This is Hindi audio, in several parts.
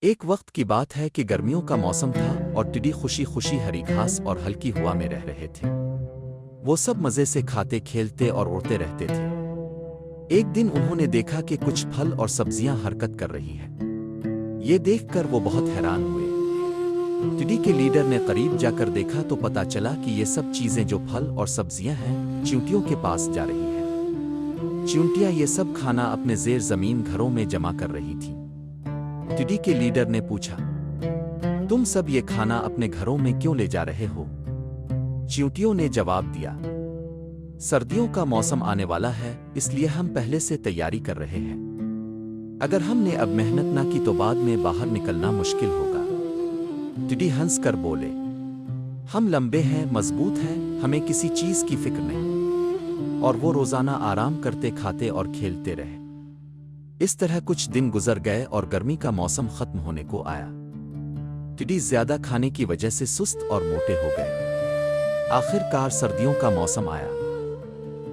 एक वक्त की बात है कि गर्मियों का मौसम था और टिड्डी खुशी खुशी हरी घास और हल्की हवा में रह रहे थे। वो सब मज़े से खाते खेलते और उड़ते रहते थे। एक दिन उन्होंने देखा कि कुछ फल और सब्जियां हरकत कर रही हैं। ये देखकर वो बहुत हैरान हुए। टिड्डी के लीडर ने करीब जाकर देखा तो पता चला कि ये सब चीज़ें जो फल और सब्जियां हैं चींटियों के पास जा रही हैं। चींटियां ये सब खाना अपने ज़ेर ज़मीन घरों में जमा कर रही थीं। टिड्डी के लीडर ने पूछा, तुम सब ये खाना अपने घरों में क्यों ले जा रहे हो? चींटियों ने जवाब दिया, सर्दियों का मौसम आने वाला है, इसलिए हम पहले से तैयारी कर रहे हैं। अगर हमने अब मेहनत ना की तो बाद में बाहर निकलना मुश्किल होगा। टिड्डी हंसकर बोले, हम लंबे हैं, मजबूत हैं, हमें किसी चीज की फिक्र नहीं। और वो रोजाना आराम करते, खाते और खेलते रहे। इस तरह कुछ दिन गुजर गए और गर्मी का मौसम खत्म होने को आया। टिड्डी ज्यादा खाने की वजह से सुस्त और मोटे हो गए। आखिरकार सर्दियों का मौसम आया।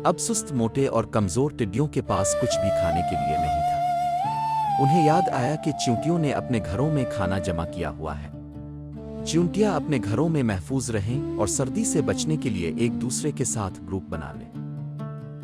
अब सुस्त, मोटे और कमजोर टिड्डियों के पास कुछ भी खाने के लिए नहीं था। उन्हें याद आया कि चींटियों ने अपने घरों में खाना जमा किया हुआ है। चींटियां अपने घरों में महफूज रहें और सर्दी से बचने के लिए एक दूसरे के साथ ग्रुप बना लें।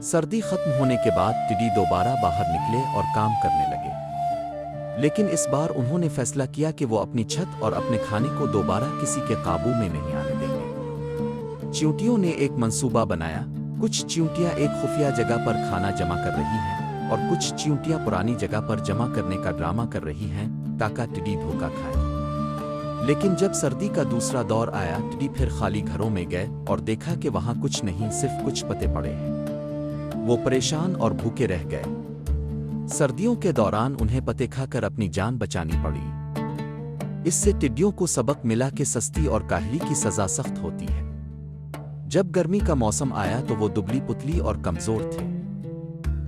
सर्दी खत्म होने के बाद टिड्डी दोबारा बाहर निकले और काम करने लगे। लेकिन इस बार उन्होंने फैसला किया कि वो अपनी छत और अपने खाने को दोबारा किसी के काबू में नहीं आने देंगे। चींटियों ने एक मंसूबा बनाया। कुछ चींटियां एक खुफिया जगह पर खाना जमा कर रही हैं और कुछ चींटियां पुरानी जगह पर जमा करने का ड्रामा कर रही हैं ताकि टिड्डी धोखा खाए। लेकिन जब सर्दी का दूसरा दौर आया, टिड्डी फिर खाली घरों में गए और देखा कि वहां कुछ नहीं, सिर्फ कुछ पत्ते पड़े हैं। वो परेशान और भूखे रह गए। सर्दियों के दौरान उन्हें पत्ते खाकर अपनी जान बचानी पड़ी। इससे टिड्डियों को सबक मिला कि सस्ती और काहली की सजा सख्त होती है। जब गर्मी का मौसम आया तो वो दुबली पुतली और कमजोर थे।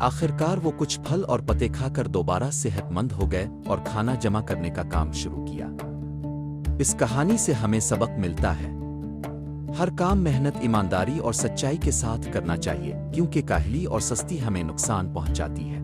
आखिरकार वो कुछ फल और पत्ते खाकर दोबारा सेहतमंद हो गए और खाना जमा करने का काम शुरू किया। इस कहानी से हमें सबक मिलता है, हर काम मेहनत, ईमानदारी और सच्चाई के साथ करना चाहिए, क्योंकि काहली और सस्ती हमें नुकसान पहुंचाती है।